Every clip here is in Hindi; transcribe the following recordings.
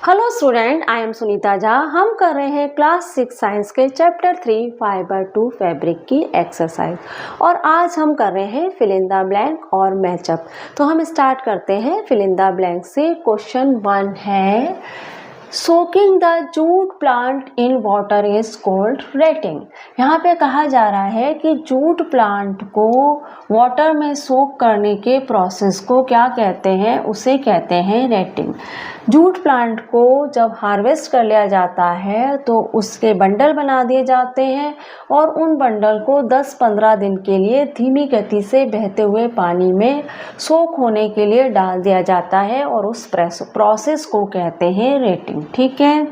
Hello student, I am Sunita Jha. हम कर रहे हैं क्लास 6 साइंस के चैप्टर 3 फाइबर टू फैब्रिक की एक्सरसाइज और आज हम कर रहे हैं फिल इन द ब्लैंक और मैचअप। तो हम स्टार्ट करते हैं फिल इन द ब्लैंक से। क्वेश्चन 1 है soaking the jute plant in water is called rating. यहाँ पे कहा जा रहा है कि जूट प्लांट को वाटर में सोक करने के प्रोसेस को क्या कहते हैं, उसे कहते हैं रेटिंग। जूट प्लांट को जब हार्वेस्ट कर लिया जाता है तो उसके बंडल बना दिए जाते हैं और उन बंडल को 10-15 दिन के लिए धीमी गति से बहते हुए पानी में सोक होने के लिए डाल दिया जाता है और उस प्रोसेस को कहते हैं रेटिंग। ठीक है,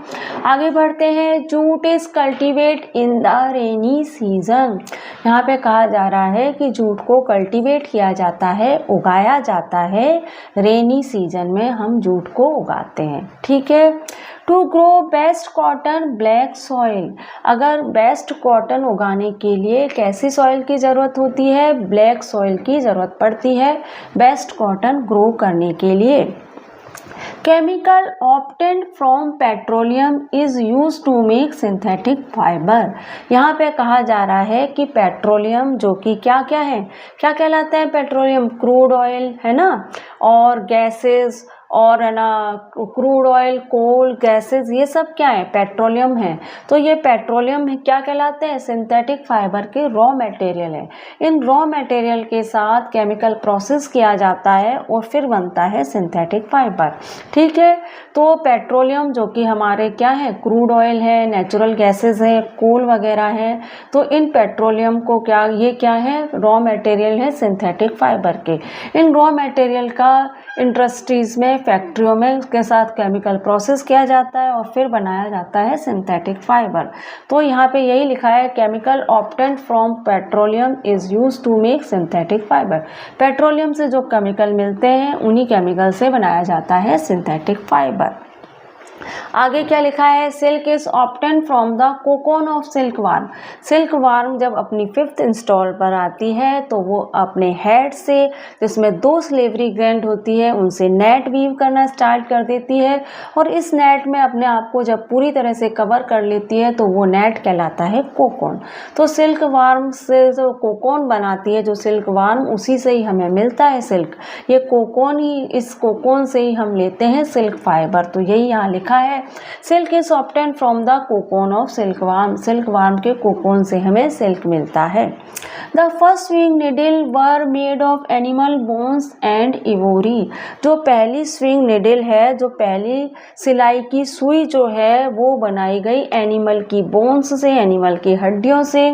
आगे बढ़ते हैं। Jute is cultivate in the rainy season. यहाँ पे कहा जा रहा है कि जूट को कल्टीवेट किया जाता है, उगाया जाता है रेनी सीजन में। हम जूट को उगाते हैं। ठीक है। To grow best cotton black soil. अगर बेस्ट कॉटन उगाने के लिए कैसी सॉइल की ज़रूरत होती है? ब्लैक सॉइल की ज़रूरत पड़ती है बेस्ट कॉटन ग्रो करने के लिए। Chemical obtained from petroleum is use to make synthetic fibre. यहाँ पे कहा जा रहा है कि पेट्रोलियम जो कि क्या क्या है, क्या कहलाते हैं पेट्रोलियम? क्रूड ऑयल है ना, और गैसेस और है ना, क्रूड ऑयल, कोल, गैसेस, ये सब क्या है? पेट्रोलियम है। तो ये पेट्रोलियम क्या कहलाते हैं? सिंथेटिक फाइबर के रॉ मटेरियल है। इन रॉ मटेरियल के साथ केमिकल प्रोसेस किया जाता है और फिर बनता है सिंथेटिक फाइबर। ठीक है। तो पेट्रोलियम जो कि हमारे क्या है? क्रूड ऑयल है, नेचुरल गैसेस है, कोल वगैरह है। तो इन पेट्रोलियम को क्या, ये क्या है? रॉ मटेरियल है सिंथेटिक फाइबर के। इन रॉ मटेरियल का इंडस्ट्रीज में, फैक्ट्रियों में उसके साथ केमिकल प्रोसेस किया जाता है और फिर बनाया जाता है सिंथेटिक फाइबर। तो यहाँ पे यही लिखा है chemical obtained from petroleum is use to make synthetic fibre. Petroleum से जो केमिकल मिलते हैं उन्हीं केमिकल से बनाया जाता है सिंथेटिक फाइबर। आगे क्या लिखा है? Silk is obtain from the cocoon of silk warm. Silk warm जब अपनी 5th इंस्टॉल पर आती है तो वो अपने हेड से, जिसमें 2 स्लेवरी ग्रैंड होती है, उनसे नेट वीव करना स्टार्ट कर देती है और इस नेट में अपने आप को जब पूरी तरह से कवर कर लेती है तो वो नेट कहलाता है कोकोन। तो सिल्क वार्म से जो कोकोन बनाती है, जो सिल्क वार्म, उसी से ही हमें मिलता है सिल्क। ये कोकोन ही, इस कोकोन से ही हम लेते हैं सिल्क फाइबर। तो यही यहाँ लिखा है, silk is obtain from the cocoon of silk warm. Silk warm के कोकोन से हमें सिल्क मिलता है। The first swing needle were made of animal bones and ivory. जो पहली स्विंग निडल है, जो पहली सिलाई की सुई जो है, वो बनाई गई एनिमल की बोन्स से, एनिमल की हड्डियों से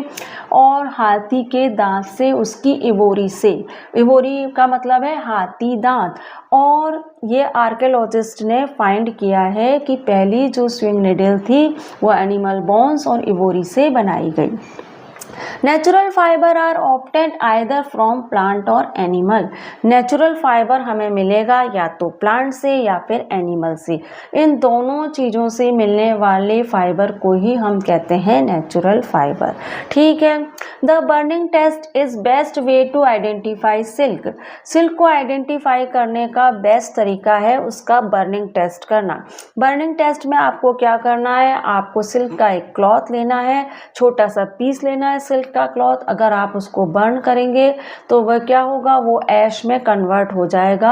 और हाथी के दांत से, उसकी इवोरी से। इवोरी का मतलब है हाथी दांत। और ये आर्कियोलॉजिस्ट ने फाइंड किया है कि पहली जो स्विंग निडल थी वो एनिमल बोन्स और इवोरी से बनाई गई। Natural fibre are obtained either from plant और एनिमल। नेचुरल फाइबर हमें मिलेगा या तो प्लांट से या फिर एनिमल से। इन दोनों चीज़ों से मिलने वाले फाइबर को ही हम कहते हैं नेचुरल फाइबर। ठीक है। The burning test is best way to identify silk. Silk को आइडेंटिफाई करने का बेस्ट तरीका है उसका बर्निंग टेस्ट करना। बर्निंग टेस्ट में आपको क्या करना है? आपको सिल्क का एक क्लॉथ लेना है, छोटा सा पीस लेना है सिल्क का क्लॉथ। अगर आप उसको बर्न करेंगे तो वह क्या होगा? वो ऐश में कन्वर्ट हो जाएगा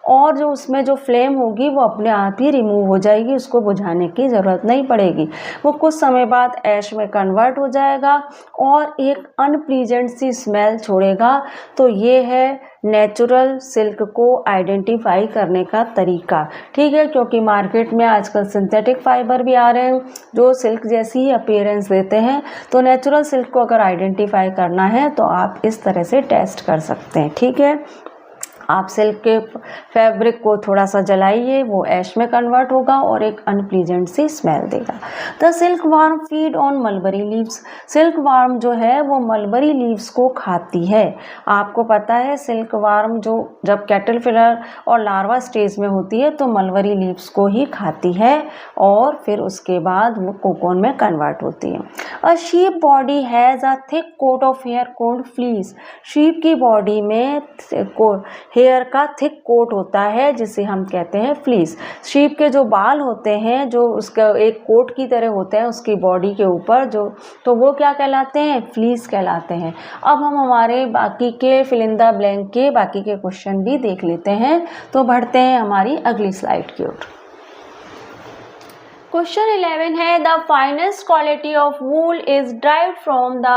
और जो उसमें जो फ्लेम होगी वो अपने आप ही रिमूव हो जाएगी, उसको बुझाने की ज़रूरत नहीं पड़ेगी। वो कुछ समय बाद ऐश में कन्वर्ट हो जाएगा और एक अनप्लीजेंट सी स्मेल छोड़ेगा। तो ये है नेचुरल सिल्क को आइडेंटिफाई करने का तरीका। ठीक है, क्योंकि मार्केट में आजकल सिंथेटिक फाइबर भी आ रहे हैं जो सिल्क जैसी ही अपीयरेंस देते हैं। तो नेचुरल सिल्क को अगर आइडेंटिफाई करना है तो आप इस तरह से टेस्ट कर सकते हैं। ठीक है, आप सिल्क के फैब्रिक को थोड़ा सा जलाइए, वो ऐश में कन्वर्ट होगा और एक अनप्लीजेंट सी स्मेल देगा। The silk warm feed on mulberry leaves. Silk warm जो है वो मलबरी लीव्स को खाती है। आपको पता है सिल्क वार्म जो जब कैटरपिलर और लार्वा स्टेज में होती है तो मलबरी लीव्स को ही खाती है और फिर उसके बाद वो कोकोन में कन्वर्ट होती है। A sheep body has a thick coat of hair called fleece. Sheep की बॉडी में हेयर का थिक कोट होता है जिसे हम कहते हैं फ्लीस। शीप के जो बाल होते हैं जो उसका एक कोट की तरह होते हैं उसकी बॉडी के ऊपर जो, तो वो क्या कहलाते हैं, फ्लीस कहलाते हैं। अब हम हमारे बाकी के फिल इन द ब्लैंक के बाकी के क्वेश्चन भी देख लेते हैं। तो बढ़ते हैं हमारी अगली स्लाइड की ओर। क्वेश्चन 11 है the finest quality of wool is derived from the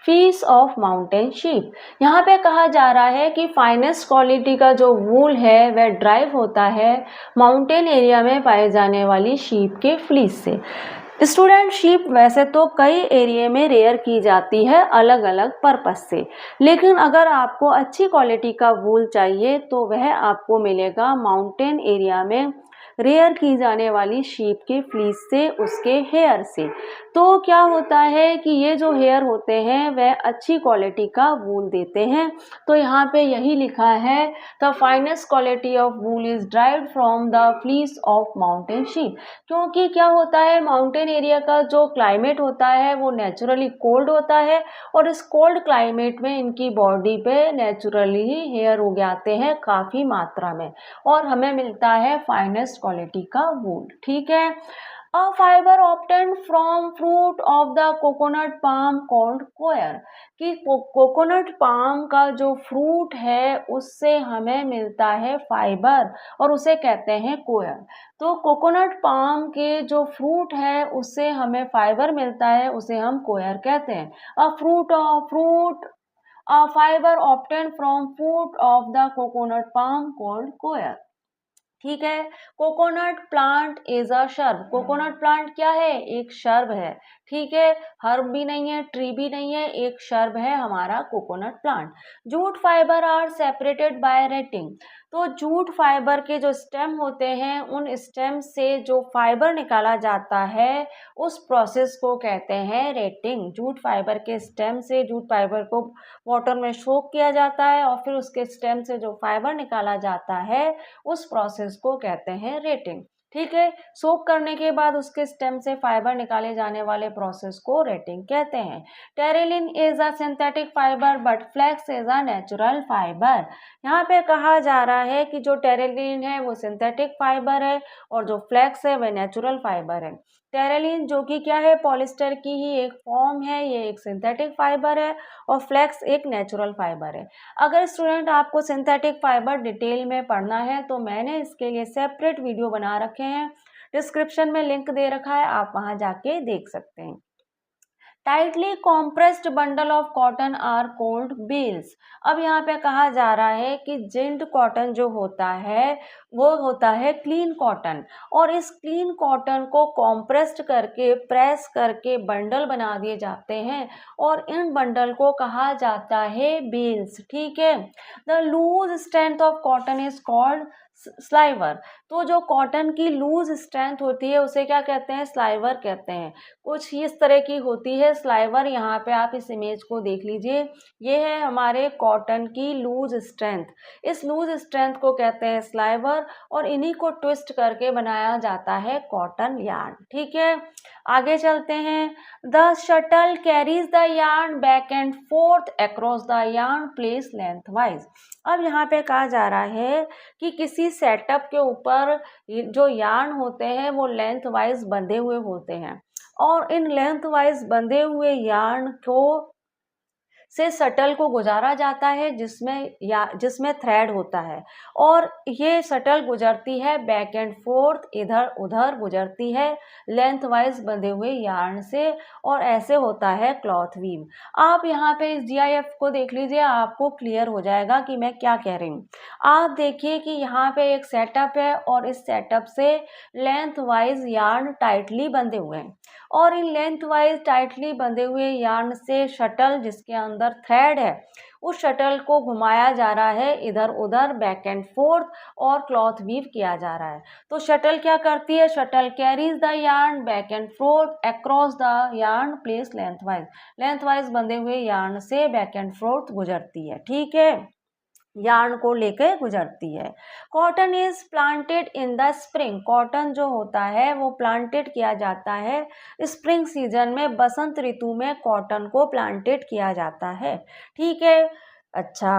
fees of mountain sheep. यहाँ पे कहा जा रहा है कि फाइनेस्ट क्वालिटी का जो वूल है वह ड्राइव होता है माउंटेन एरिया में पाए जाने वाली शीप के फ्लीस से। स्टूडेंट, शीप वैसे तो कई एरिया में रेयर की जाती है अलग अलग पर्पस से, लेकिन अगर आपको अच्छी क्वालिटी का वूल चाहिए तो वह आपको मिलेगा माउंटेन एरिया में रेयर की जाने वाली शीप के फ्लीस से, उसके हेयर से। तो क्या होता है कि ये जो हेयर होते हैं वह अच्छी क्वालिटी का वूल देते हैं। तो यहाँ पे यही लिखा है the finest quality of wool is derived from the fleece of mountain sheep. क्योंकि क्या होता है, माउंटेन एरिया का जो क्लाइमेट होता है वो नेचुरली कोल्ड होता है और इस कोल्ड क्लाइमेट में इनकी बॉडी पे नेचुरली ही हेयर उग जाते हैं काफ़ी मात्रा में और हमें मिलता है फाइनेस्ट क्वालिटी का वूल। ठीक है। A fibre obtained from fruit of the coconut palm called coir, कि कोकोनट पाम का जो फ्रूट है उससे हमें मिलता है फाइबर और उसे कहते हैं कोयर। तो कोकोनट पाम के जो फ्रूट है उससे हमें फाइबर मिलता है, उसे हम कोयर कहते हैं। A fibre obtained from fruit of the coconut palm called coir. ठीक है। Coconut plant is a shrub. Coconut plant क्या है, एक शर्ब है। ठीक है, हर्ब भी नहीं है, ट्री भी नहीं है, एक शर्ब है हमारा coconut plant. Jute fibre are separated by retting. तो जूट फाइबर के जो स्टेम होते हैं उन स्टेम से जो फाइबर निकाला जाता है उस प्रोसेस को कहते हैं रेटिंग। जूट फाइबर के स्टेम से जूट फाइबर को वाटर में सोक किया जाता है और फिर उसके स्टेम से जो फाइबर निकाला जाता है उस प्रोसेस को कहते हैं रेटिंग। ठीक है, सोक करने के बाद उसके स्टेम से फाइबर निकाले जाने वाले प्रोसेस को रेटिंग कहते हैं। Terylene is a synthetic fibre but flax is a natural fibre. यहाँ पे कहा जा रहा है कि जो टेरेलिन है वो सिंथेटिक फाइबर है और जो फ्लेक्स है वह नेचुरल फाइबर है। टेरेलिन जो कि क्या है, पॉलिस्टर की ही एक फॉर्म है, ये एक सिंथेटिक फाइबर है और फ्लेक्स एक नेचुरल फाइबर है। अगर स्टूडेंट आपको सिंथेटिक फाइबर डिटेल में पढ़ना है तो मैंने इसके लिए सेपरेट वीडियो बना रखे हैं, डिस्क्रिप्शन में लिंक दे रखा है, आप वहां जाके देख सकते हैं। Tightly compressed bundle of cotton are called bales. अब यहाँ पे कहा जा रहा है कि जिल्ड कॉटन जो होता है वो होता है क्लीन कॉटन और इस क्लीन कॉटन को कॉम्प्रेस्ड करके प्रेस करके बंडल बना दिए जाते हैं और इन बंडल को कहा जाता है बेल्स। ठीक है। The loose strength of cotton is called sliver. तो जो कॉटन की लूज स्ट्रेंथ होती है उसे क्या कहते हैं, स्लाइवर कहते हैं। कुछ इस तरह की होती है स्लाइवर। यहाँ पे आप इस इमेज को देख लीजिए, ये है हमारे कॉटन की लूज स्ट्रेंथ। इस लूज स्ट्रेंथ को कहते हैं स्लाइवर और इन्हीं को ट्विस्ट करके बनाया जाता है कॉटन यार्न। ठीक है, आगे चलते हैं। The shuttle carries the yarn back and fourth across the yarn place length wise. अब यहाँ पे कहा जा रहा है कि किसी सेटअप के ऊपर जो यार्न होते हैं वो लेंथ वाइज बंधे हुए होते हैं और इन लेंथ वाइज बंधे हुए यार्न को से शटल को गुजारा जाता है जिसमें थ्रेड होता है और ये शटल गुजरती है बैक एंड फोर्थ, इधर उधर गुजरती है लेंथ वाइज बंधे हुए यार्न से और ऐसे होता है क्लॉथ वीव। आप यहाँ पे इस GIF को देख लीजिए, आपको क्लियर हो जाएगा कि मैं क्या कह रही हूँ। आप देखिए कि यहाँ पे एक सेटअप है और इस सेटअप से लेंथ वाइज यार्न टाइटली बंधे हुए हैं और इन लेंथ वाइज टाइटली बंधे हुए यार्न से शटल जिसके अंदर थ्रेड है उस शटल को घुमाया जा रहा है इधर उधर बैक एंड फोर्थ और क्लॉथ वीव किया जा रहा है। तो शटल क्या करती है, shuttle carries the yarn back and fourth across the yarn place length wise बंधे हुए यार्न से बैक एंड फोर्थ गुजरती है। ठीक है, यार्न को लेकर गुजरती है। Cotton is planted in the spring. Cotton जो होता है वो प्लांटेड किया जाता है स्प्रिंग सीजन में, बसंत ऋतु में कॉटन को प्लांटेड किया जाता है। ठीक है, अच्छा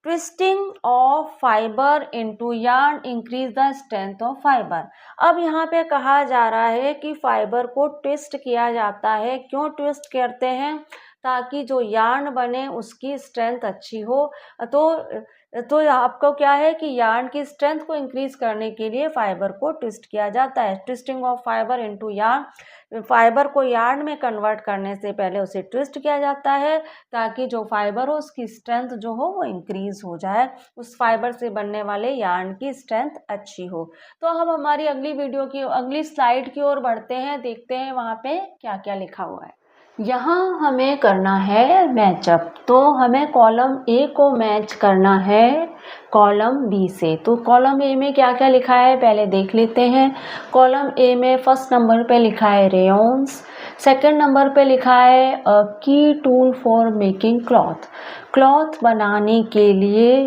twisting of fibre into yarn increase the strength of fibre. अब यहाँ पे कहा जा रहा है कि फाइबर को ट्विस्ट किया जाता है। क्यों ट्विस्ट करते हैं? ताकि जो यार्न बने उसकी स्ट्रेंथ अच्छी हो। तो आपको क्या है कि यार्न की स्ट्रेंथ को इंक्रीज करने के लिए फाइबर को ट्विस्ट किया जाता है। Twisting of fibre into yarn, fibre को यार्न में कन्वर्ट करने से पहले उसे ट्विस्ट किया जाता है ताकि जो फाइबर हो उसकी स्ट्रेंथ जो हो वो इंक्रीज हो जाए, उस फाइबर से बनने वाले यार्न की स्ट्रेंथ अच्छी हो। तो हम हमारी अगली स्लाइड की ओर बढ़ते हैं, देखते हैं वहाँ पे क्या क्या लिखा हुआ है। यहाँ हमें करना है मैचअप। तो हमें कॉलम ए को मैच करना है कॉलम बी से। तो कॉलम ए में क्या क्या लिखा है पहले देख लेते हैं। कॉलम ए में फर्स्ट नंबर पे लिखा है रेयॉन्स, सेकंड नंबर पे लिखा है अ की tool for making cloth. Cloth बनाने के लिए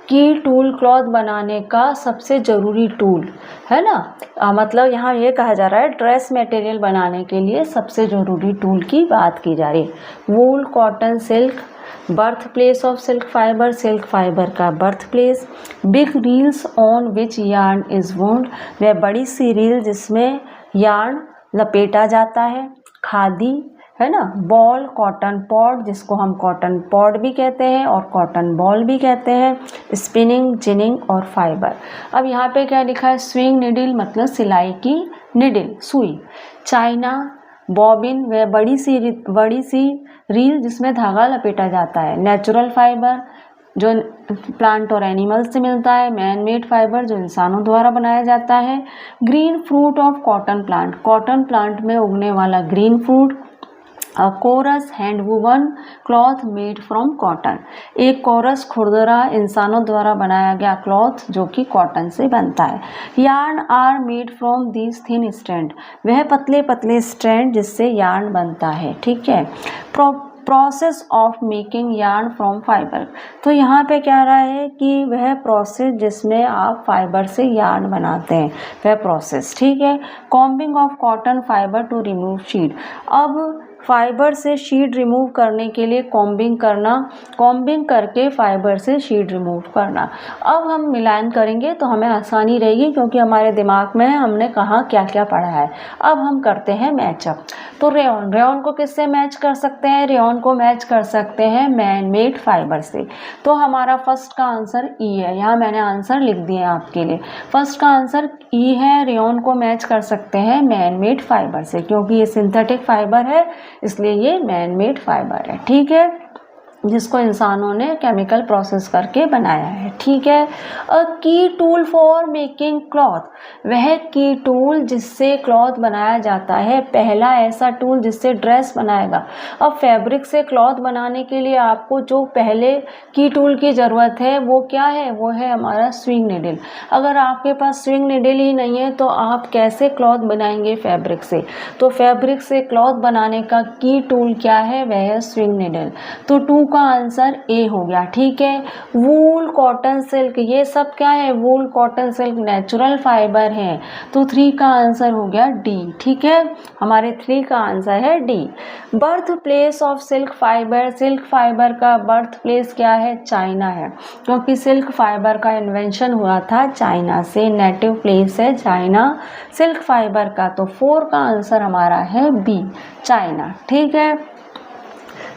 की टूल क्लॉथ बनाने का सबसे ज़रूरी टूल है ना। मतलब यहाँ ये कहा जा रहा है ड्रेस मटेरियल बनाने के लिए सबसे ज़रूरी टूल की बात की जा रही है। Wool, cotton, silk, birth place of silk fibre, silk fibre का birth place. Big reels on which yarn is wound, वह बड़ी सी रील जिसमें यार्न लपेटा जाता है। खादी है ना। बॉल, कॉटन पॉड जिसको हम कॉटन पॉड भी कहते हैं और कॉटन बॉल भी कहते हैं। स्पिनिंग, जिनिंग और फाइबर। अब यहाँ पे क्या लिखा है? स्विंग निडिल मतलब सिलाई की निडिल, सुई। चाइना, बॉबिन वह बड़ी सी रील जिसमें धागा लपेटा जाता है। नेचुरल फाइबर जो प्लांट और एनिमल्स से मिलता है। मैन मेड फाइबर जो इंसानों द्वारा बनाया जाता है। Green fruit of cotton plant, cotton plant में उगने वाला green fruit. Coarse, hand woven cloth made from cotton, एक कोरस खुरदरा इंसानों द्वारा बनाया गया क्लॉथ जो कि कॉटन से बनता है। Yarn are made from these thin strand, वह पतले पतले स्ट्रैंड जिससे यार्न बनता है। ठीक है। Process of making yarn from fibre, तो यहाँ पे क्या रहा है कि वह प्रोसेस जिसमें आप फाइबर से यार्न बनाते हैं वह प्रोसेस। ठीक है। Combing of cotton fibre to remove seed, अब फाइबर से शीड रिमूव करने के लिए कॉम्बिंग करना, कॉम्बिंग करके फाइबर से शीड रिमूव करना। अब हम मिलान करेंगे तो हमें आसानी रहेगी क्योंकि हमारे दिमाग में हमने कहाँ क्या क्या पढ़ा है। अब हम करते हैं मैचअप। तो रेयॉन को किससे मैच कर सकते हैं? रेयॉन को मैच कर सकते हैं मैन मेड फाइबर से। तो हमारा फर्स्ट का आंसर ई है, यहाँ मैंने आंसर लिख दिया आपके लिए। फर्स्ट का आंसर ई है, रेयॉन को मैच कर सकते हैं मैन मेड फाइबर से क्योंकि ये सिंथेटिक फाइबर है इसलिए ये मैन मेड फाइबर है। ठीक है, जिसको इंसानों ने केमिकल प्रोसेस करके बनाया है। ठीक है। अ की टूल फॉर मेकिंग क्लॉथ, वह की टूल जिससे क्लॉथ बनाया जाता है, पहला ऐसा टूल जिससे ड्रेस बनाएगा। अब फैब्रिक से क्लॉथ बनाने के लिए आपको जो पहले की टूल की ज़रूरत है वो क्या है? वो है हमारा स्विंग निडल। अगर आपके पास स्विंग निडल ही नहीं है तो आप कैसे क्लॉथ बनाएंगे फैब्रिक से? तो फैब्रिक से क्लॉथ बनाने का की टूल क्या है? वह है स्विंग निडल। तो 2 का आंसर ए हो गया। ठीक है। वूल, कॉटन, सिल्क, ये सब क्या है? Wool, cotton, silk natural fibre है। तो 3 का आंसर हो गया डी। ठीक है, हमारे 3 का आंसर है D. Birth place of silk fibre, silk fibre का बर्थ प्लेस क्या है? चाइना है क्योंकि सिल्क फाइबर का इन्वेंशन हुआ था चाइना से, नेटिव प्लेस है चाइना सिल्क फाइबर का। तो 4 का आंसर हमारा है बी, चाइना। ठीक है।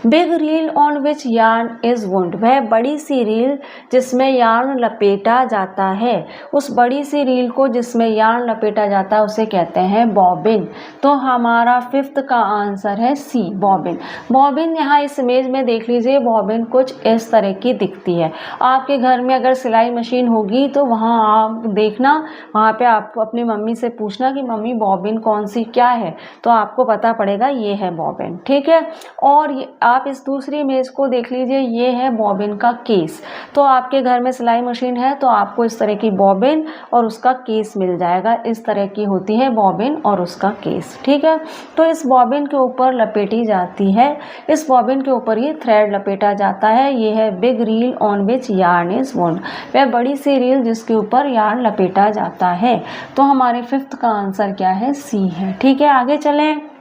Big reel on which yarn is wound, वह बड़ी सी रील जिसमें यार्न लपेटा जाता है। उस बड़ी सी रील को जिसमें यार्न लपेटा जाता है उसे कहते हैं बॉबिन। तो हमारा 5th का आंसर है सी, बॉबिन। बॉबिन यहाँ इस इमेज में देख लीजिए, बॉबिन कुछ इस तरह की दिखती है। आपके घर में अगर सिलाई मशीन होगी तो वहाँ आप देखना, वहाँ पे आप अपनी मम्मी से पूछना कि मम्मी बॉबिन कौन सी क्या है, तो आपको पता पड़ेगा ये है बॉबिन। ठीक है। और आप इस दूसरी इमेज को देख लीजिए, ये है बॉबिन का केस। तो आपके घर में सिलाई मशीन है तो आपको इस तरह की बॉबिन और उसका केस मिल जाएगा। इस तरह की होती है बॉबिन और उसका केस। ठीक है। तो इस बॉबिन के ऊपर लपेटी जाती है, इस बॉबिन के ऊपर ये थ्रेड लपेटा जाता है। ये है big reel on which yarn is wound, वह बड़ी सी रील जिसके ऊपर यार्न लपेटा जाता है। तो हमारे 5th का आंसर क्या है? सी है। ठीक है, आगे चलें।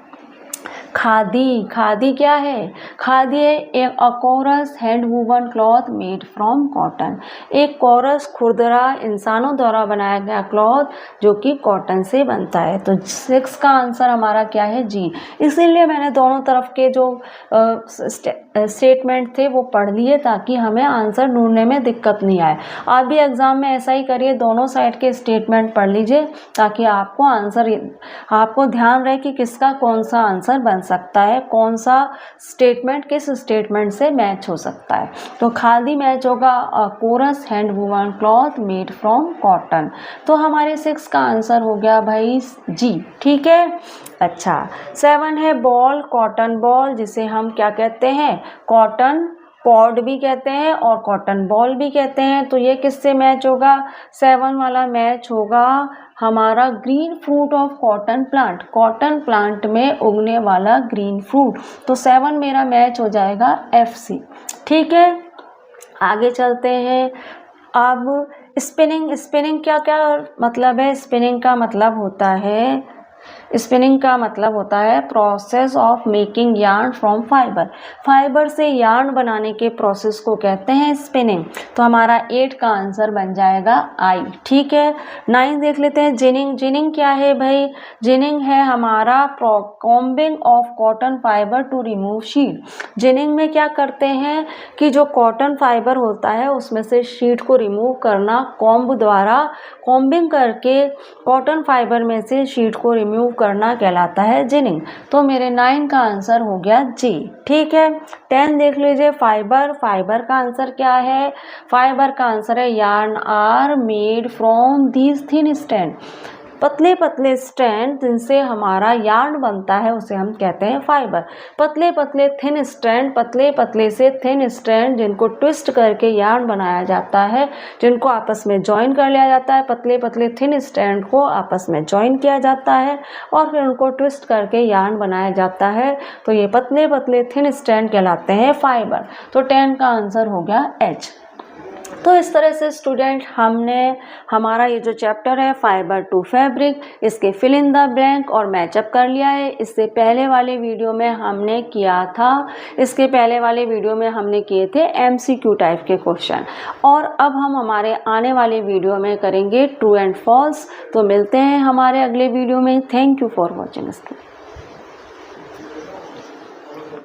खादी, खादी क्या है? खादी है एक coarse hand woven cloth made from cotton, एक कोरस खुरदरा इंसानों द्वारा बनाया गया क्लॉथ जो कि कॉटन से बनता है। तो 6 का आंसर हमारा क्या है? जी। इसीलिए मैंने दोनों तरफ के जो स्टेटमेंट थे वो पढ़ लिए ताकि हमें आंसर ढूंढने में दिक्कत नहीं आए। आप भी एग्जाम में ऐसा ही करिए, दोनों साइड के स्टेटमेंट पढ़ लीजिए ताकि आपको आपको ध्यान रहे कि किसका कौन सा आंसर बन सकता है, कौन सा स्टेटमेंट किस स्टेटमेंट से मैच हो सकता है। तो खादी मैच होगा coarse hand woven cloth made from cotton. तो हमारे 6 का आंसर हो गया भाई जी। ठीक है। अच्छा 7 है बॉल, कॉटन बॉल, जिसे हम क्या कहते हैं? कॉटन पॉड भी कहते हैं और कॉटन बॉल भी कहते हैं। तो ये किससे मैच होगा? 7 वाला मैच होगा हमारा green fruit of cotton plant, cotton plant में उगने वाला ग्रीन फ्रूट। तो 7 मेरा मैच हो जाएगा FC। ठीक है, आगे चलते हैं। अब स्पिनिंग, स्पिनिंग क्या क्या मतलब है? स्पिनिंग का मतलब होता है process of making yarn from fibre, fibre से यार्न बनाने के प्रोसेस को कहते हैं स्पिनिंग। तो हमारा 8 का आंसर बन जाएगा I। ठीक है। 9 देख लेते हैं। जिनिंग, जिनिंग क्या है भाई? जिनिंग है हमारा combing of cotton fibre to remove seed. Ginning में क्या करते हैं कि जो कॉटन फाइबर होता है उसमें से शीट को रिमूव करना, कॉम्ब द्वारा कॉम्बिंग करके कॉटन फाइबर में से शीट को रिमूव करना कहलाता है जिनिंग। तो मेरे 9 का आंसर हो गया जी। ठीक है। 10 देख लीजिए। फाइबर, फाइबर का आंसर क्या है? फाइबर का आंसर है yarn are made from these thin strand, पतले पतले स्ट्रैंड जिनसे हमारा यार्न बनता है उसे हम कहते हैं फाइबर। पतले पतले थिन स्ट्रैंड, पतले पतले से थिन स्ट्रैंड जिनको ट्विस्ट करके यार्न बनाया जाता है, जिनको आपस में जॉइन कर लिया जाता है। पतले पतले थिन स्ट्रैंड को आपस में जॉइन किया जाता है और फिर उनको ट्विस्ट करके यार्न बनाया जाता है। तो ये पतले पतले थिन स्ट्रैंड कहलाते हैं फाइबर। तो 10 का आंसर हो गया H। तो इस तरह से स्टूडेंट हमने हमारा ये जो चैप्टर है फाइबर टू फैब्रिक, इसके फिल इन द ब्लैंक और मैचअप कर लिया है। इससे पहले वाले वीडियो में हमने किया था, इसके पहले वाले वीडियो में हमने किए थे MCQ टाइप के क्वेश्चन, और अब हम हमारे आने वाले वीडियो में करेंगे ट्रू एंड फॉल्स। तो मिलते हैं हमारे अगले वीडियो में। Thank you for watching.